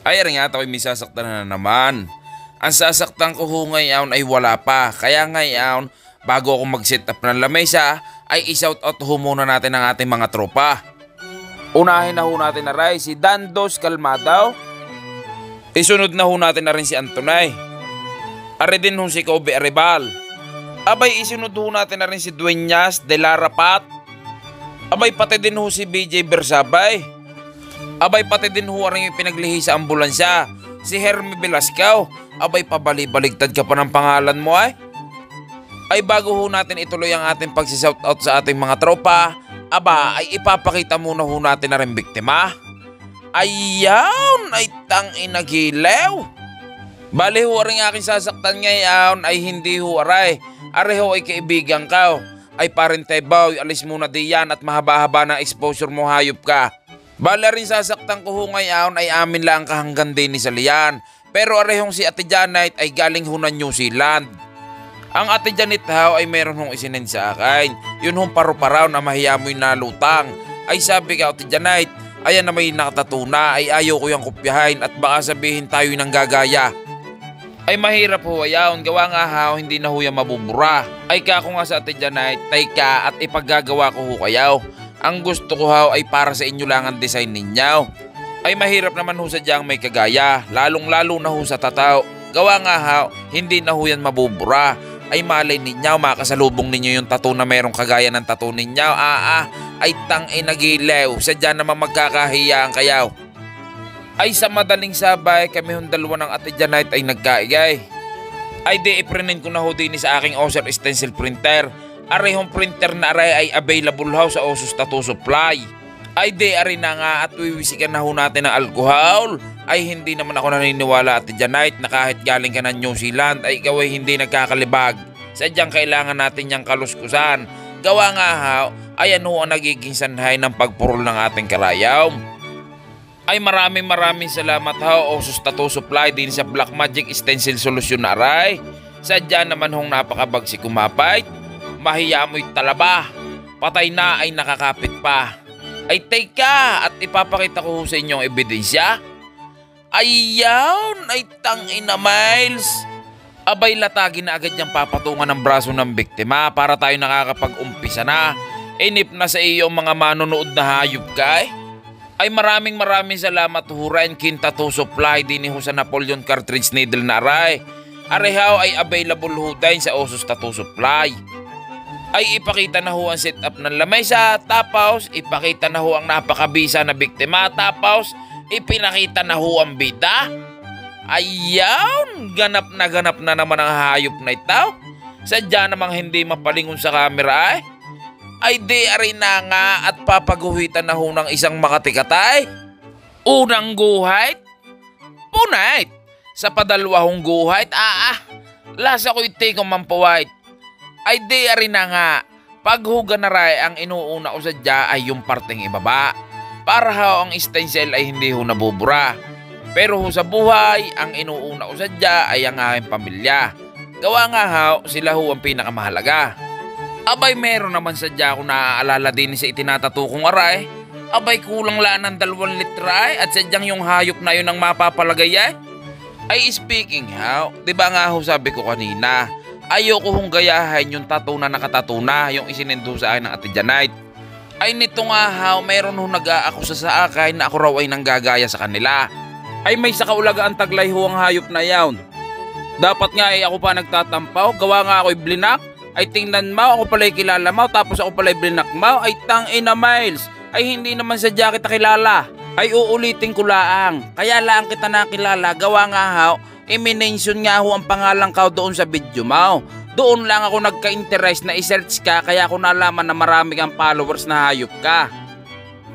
Ay rin nga ako'y may sasaktan na naman. Ang sasaktan ko ho ngayon ay wala pa. Kaya ngayon, bago ako mag-set up ng lamesa, ay i-shout out ho muna natin ang ating mga tropa. Unahin na ho natin na rin si Dandos Kalmadaw. Isunod na ho natin na rin si Antonay. Ari din ho si Kobe Aribal. Abay isunod ho natin na rin si Dueñas de la Rapat. Abay pati din ho si BJ Bersabay. Abay pati din ho rin yung pinaglihi sa ambulansya, si Hermie Velasco. Abay pabali-baligtad ka pa ng pangalan mo ay. Ay bago ho natin ituloy ang ating pagsisoutout sa ating mga tropa, aba ay ipapakita muna ho natin na rin biktima. Ayaw, ay tangina gilew. Bali ho rin aking sasaktan ngayon ay hindi ho aray. Aray ho ay kaibigan ka. Ay parintebaw, alis muna diyan at mahaba-haba na exposure mo, hayop ka. Bali rin sasaktan ko ho ngayon ay amin lang kahanggan din ni Salian. Pero arehong si Ate Janet ay galing ho na New Zealand. Ang Ate Janet ho ay meron hong isinend sa akin. Yun hong paru-paraw na mahiya mo yung nalutang. Ay sabi ka, Ate Janet, ayan na may nakatatuna ay ayaw ko yung kopyahin at baka sabihin tayo ng gagaya. Ay mahirap ho ayaw, gawa nga ho, hindi na ho yung mabubura. Ay kako nga sa Ate Janet, tay ka at ipaggagawa ko ho kayaw. Ang gusto ko ho ay para sa inyo lang ang design ninyo. Ay mahirap naman ho sadyang may kagaya, lalong-lalo na ho sa tataw. Gawa nga ho, hindi na ho yan mabubura. Ay malay ninyo, makasalubong ninyo yung tattoo na merong kagaya ng tattoo ninyo. Ay tangin nagilew, sadya naman magkakahiyaan kayaw. Ay sa madaling sabay, kami hong dalawa ng Ate Janet ay nagkaigay. Ay di iprinin ko na ho din sa aking Oser stencil printer. Arehong printer na aray ay available ho sa Osus Tattoo Supply. Ay di ari na nga at wiwisikan na ho natin ng alcohol. Ay hindi naman ako naniniwala, Ate Janet, na kahit galing ka ng New Zealand ay ikaw ay hindi nagkakalibag. Sadyang kailangan natin niyang kaluskusan. Gawa nga ho, ayan ho ang nagiging sanhay ng pagpurol ng ating karayaw. Ay maraming salamat ho Osus Tattoo Supply din sa Black Magic Stencil Solution na aray. Sadya naman hong napakabagsik kumapay. Mahiya mo'y talaba. Patay na ay nakakapit pa. Ay teka at ipapakita ko sa inyo ang ebidensya. Ayaw, ay tangina Miles. Abay latagin na agad niyang papatungan ng braso ng biktima para tayo nakakapag-umpisa na. Inip na sa iyo mga manonood na hayop ka eh. Ay maraming salamat ho Ryan Kin Tattoo Supply din ho sa Napoleon Cartridge Needle na aray. Arehaw ay available ho din sa Osus Tattoo Supply. Ay ipakita na ho ang setup ng lamesa, tapos ipakita na ho ang napakabisa na biktima, tapos ipinakita na ho ang bida. Ayaw, ganap na naman ang hayop na ito. Sadya namang hindi mapalingon sa camera eh. Ay di ari na nga at papaguhitan na ho ng isang makatikatay. Unang guhit, punait. Sa padalawang guhit, lasa ko'y take mampawait. Ay di ari na nga, paghuga na rin ang inuuna ko sadya ay yung parteng ibaba. Para ho ang stencil ay hindi ho nabubura. Pero ho sa buhay, ang inuuna ko sadya ay ang aking pamilya. Gawa nga ho, sila ho ang pinakamahalaga. Abay meron naman sadya ako naaalala din sa itinatato kong aray. Abay kulang laan ng 2 litra at sadyang yung hayop na yun ang mapapalagay ay. Ay speaking how, di ba nga ho sabi ko kanina, ayoko hong gayahin yung tattoo na nakatato na, yung isinendo sa akin ng Ate Janet. Ay nito nga how, meron hong nag-aakusa sa akin na ako raw ay nanggagaya sa kanila. Ay may sa kaulaga ang taglay ho ang hayop na yawn. Dapat nga ay ako pa nagtatampaw, gawa nga ako'y blinak. Ay tingnan mo, ako pala'y kilala mo, tapos ako pala'y blinak mo. Ay tangina Miles, ay hindi naman sadya kita kilala. Ay uulitin ko laang, kaya laang kita nakilala, gawa nga ho, i-mention nga ho ang pangalan ka doon sa video mo. Doon lang ako nagka-interest na i-search ka, kaya ako nalaman na marami kang followers na hayop ka.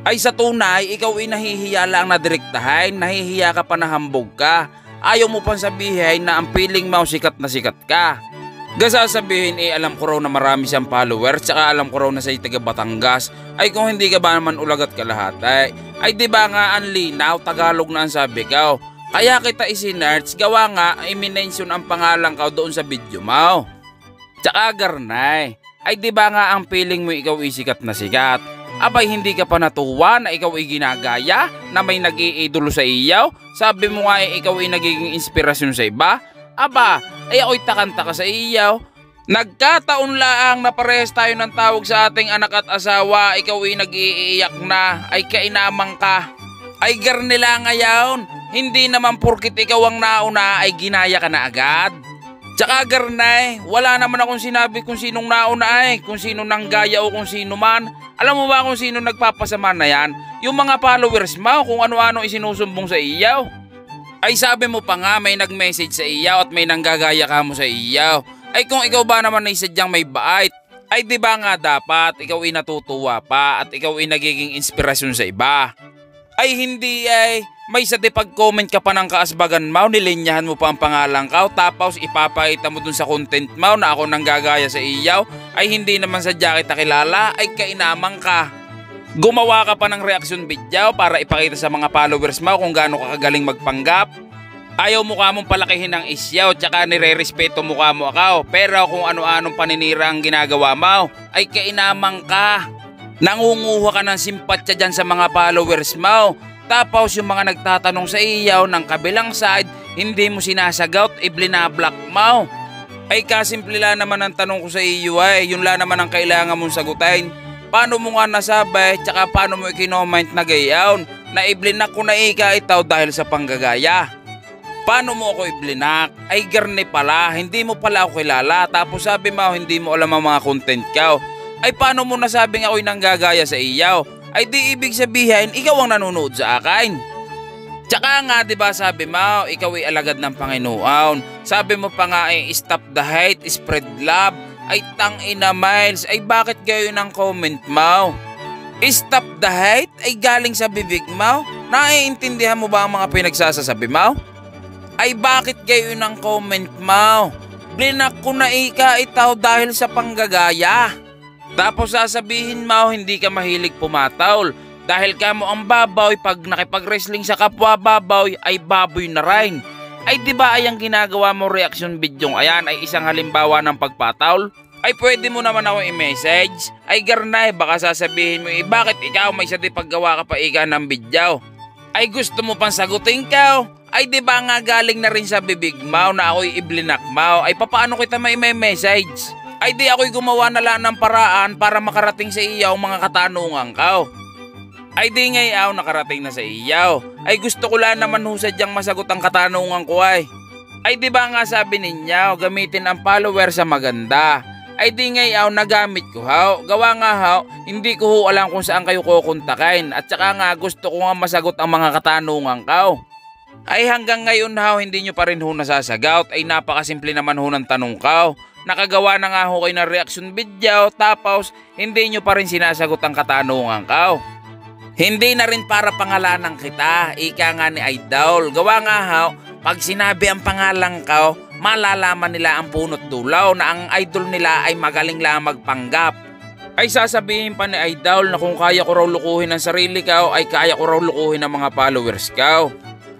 Ay sa tunay, ikaw ay nahihiya lang na direktahin, nahihiya ka pa na hambog ka. Ayaw mo pang sabihin na ang feeling mo sikat na sikat ka. Gasasabihin alam ko raw na marami siyang followers, tsaka alam ko raw na sa taga Batangas. Ay kung hindi ka ba naman ulagat ka lahat ay di ba nga ang linaw, Tagalog na ang sabi ko. Kaya kita isinerch, gawa nga i-mention ang pangalan ko doon sa video mo. Tsaka garnay, ay di ba nga ang feeling mo ikaw isikat na sikat. Abay hindi ka pa natuwa na ikaw ay ginagaya na may nag-iidolo sa iyaw? Sabi mo nga ikaw ay nagiging inspirasyon sa iba? Aba, ay ako'y takanta ka sa iyaw. Nagkataon laang na parehas tayo ng tawag sa ating anak at asawa, ikaw ay nag-iiyak na, ay kainamang ka. Ay garnila ngayon, hindi naman porkit ikaw ang nauna ay ginaya ka na agad. Tsaka garnay, wala naman akong sinabi kung sinong nauna ay, kung sino nang gaya o kung sino man. Alam mo ba kung sino nagpapasama na yan? Yung mga followers mo kung ano-ano isinusumbong sa iyaw. Ay sabi mo pa nga may nag-message sa iyaw at may nanggagaya ka mo sa iyaw. Ay kung ikaw ba naman ay sadyang may bait, ay di ba nga dapat ikaw ay natutuwa pa at ikaw ay nagiging inspirasyon sa iba? Ay hindi ay may sa pag-comment ka pa ng kaasbagan mo, nilinyahan mo pa ang pangalan ka, tapos ipapakita mo dun sa content mo na ako nanggagaya sa iyaw, ay hindi naman sadya kita kilala, ay kainamang ka. Gumawa ka pa ng reaction video para ipakita sa mga followers mo kung gaano ka kagaling magpanggap. Ayaw mukha mong palakihin ng isyaw, tsaka nire-respeto mukha mo ako, pero kung ano-anong paninira ang ginagawa mo, ay kainamang ka. Nangunguha ka ng simpatya dyan sa mga followers mo. Tapos yung mga nagtatanong sa iyaw ng kabilang side, hindi mo sinasagot, iblinablock mo. Ay kasimple lang naman ang tanong ko sa iyo ay, yun lang naman ang kailangan mong sagutin. Paano mo nga nasabi, tsaka paano mo ikinoment na gayaon, na iblinak ko na ika itaw dahil sa panggagaya? Paano mo ako iblinak? Ay garni pala, hindi mo pala ako kilala, tapos sabi mo hindi mo alam ang mga content ko. Ay paano mo nasabing ako'y nanggagaya sa iyaw? Ay di ibig sabihin, ikaw ang nanonood sa akin. Tsaka nga diba sabi mo, ikaw ay alagad ng Panginoon. Sabi mo pa nga ay stop the hate, spread love. Ay tangina Miles, ay bakit gayon ang comment mo? Stop the hate ay galing sa bibig mo? Naiintindihan mo ba ang mga pinagsasasabi mo? Ay bakit gayon ang comment mo? Blinak ko na ika itaw dahil sa panggagaya. Tapos sasabihin mo hindi ka mahilig pumatol dahil ka mo ang baboy pag nakipag-wrestling sa kapwa baboy ay baboy na rin. Ay diba ay ang ginagawa mo reaction video ayan ay isang halimbawa ng pagpatol? Ay pwede mo naman ako i-message. Ay garnay baka sasabihin mo bakit ikaw may sa di paggawa ka pa ika ng video? Ay gusto mo pang sagutin ka? Ay diba nga galing na rin sa bibig mo na ako'y iblinak mo? Ay papaano kita may message? Ay di ako'y gumawa na lang ng paraan para makarating sa iyaw mga katanungan ka. Ay di ngayaw nakarating na sa iyaw. Ay gusto ko lang naman sadyang masagot ang katanungan ko ay. Ay di ba nga sabi ninyo gamitin ang follower sa maganda. Ay di ngayaw nagamit ko haw. Gawa nga haw, hindi ko alam kung saan kayo kukontakin. At saka nga gusto ko nga masagot ang mga katanungan ka. Ay hanggang ngayon haw hindi nyo pa rin nasasagot. Ay napakasimple naman ng tanong ka. Nakagawa na nga kayo ng reaction video tapos hindi nyo pa rin sinasagot ang katanungan ka. Hindi na rin para pangalanan kita, ika nga ni Idol. Gawa nga haw, pag sinabi ang pangalan ka, malalaman nila ang punot dulaw na ang idol nila ay magaling lang magpanggap. Ay sasabihin pa ni Idol na kung kaya ko raw lukuhin ang sarili ka, ay kaya ko raw lukuhin ang mga followers ka.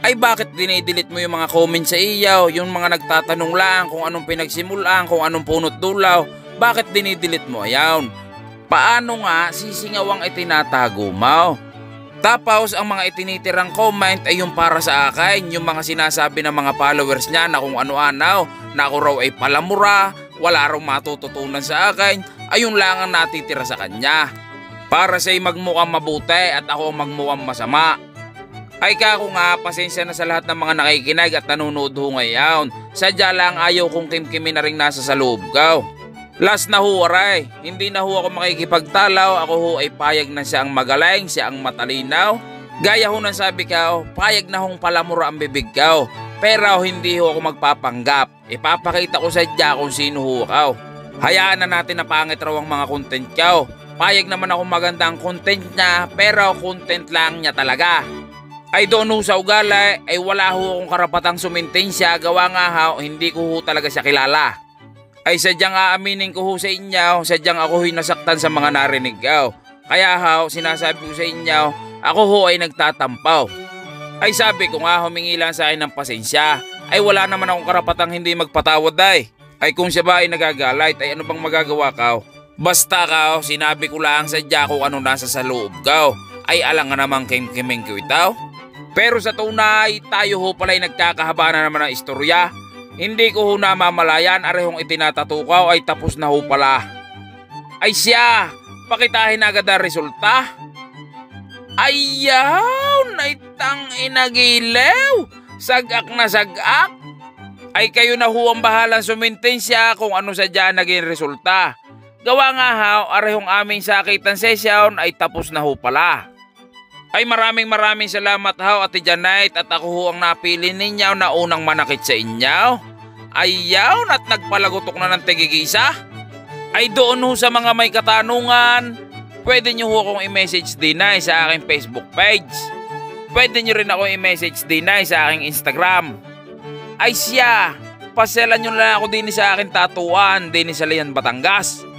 Ay bakit dinidelete mo yung mga comment sa iyaw, yung mga nagtatanong lang kung anong pinagsimulan, kung anong punot dulaw, bakit dinidelete mo ayaw? Paano nga sisingaw ang itinatago mo? Tapos ang mga itinitirang comment ay yung para sa akin, yung mga sinasabi ng mga followers niya na kung ano-ano, na ako raw ay palamura, wala raw matututunan sa akin, ayun lang ang natitira sa kanya. Para sa'y magmukhang mabuti at ako magmukhang masama. Ay kako nga, pasensya na sa lahat ng mga nakikinig at nanonood ho ngayon. Sadya lang ayaw kong kimkimin na rin nasa sa loob ko. Last na ho aray, hindi na ho ako makikipagtalaw, ako ho ay payag na siya ang magaling, siya ang matalinaw. Gaya ho ng sabi ko, payag na hong palamura ang bibig ko. Pero hindi ho ako magpapanggap, ipapakita ko sadya kung sino ho ako. Hayaan na natin na pangit raw ang mga content ko. Payag naman ako maganda ang content niya, pero content lang niya talaga. Ay doon ho sa ugali, ay wala ho akong karapatang sumintensya, gawa nga ho, hindi ko ho talaga siya kilala. Ay sadyang aaminin ko ho sa inyo, sadyang ako ho'y nasaktan sa mga narinig ko. Kaya ho, sinasabi ko sa inyo, ako ho ay nagtatampaw. Ay sabi ko nga, humingi lang sa akin ng pasensya. Ay wala naman akong karapatang hindi magpatawad ay. Ay kung siya ba ay nagagalit, ay ano bang magagawa ka? Basta ka, sinabi ko lang sadya kung ano nasa sa loob ka. Ay alang nga namang kimkiming ko itaw. Pero sa tunay, tayo ho pala'y nagkakahaba na naman ng istorya. Hindi ko ho namamalayan, arehong itinatatukaw ay tapos na ho pala. Ay siya, pakitahin agad ang resulta. Ayaw, naitang inagilew. Sagak na sagak. Ay kayo na ho ang bahalang sumintensya kung ano sadya naging resulta. Gawa nga haw, arehong aming sakitan session ay tapos na ho pala. Ay maraming salamat haw Ate Janet at ako ho ang napili ninyo na unang manakit sa inyo. Ayaw at nagpalagutok na ng tigigisa. Ay doon ho sa mga may katanungan, pwede nyo ho akong i-message din ay sa aking Facebook page. Pwede nyo rin ako i-message din ay sa aking Instagram. Ay siya, paselan nyo lang ako din sa aking tatuan din sa Lian, Batangas.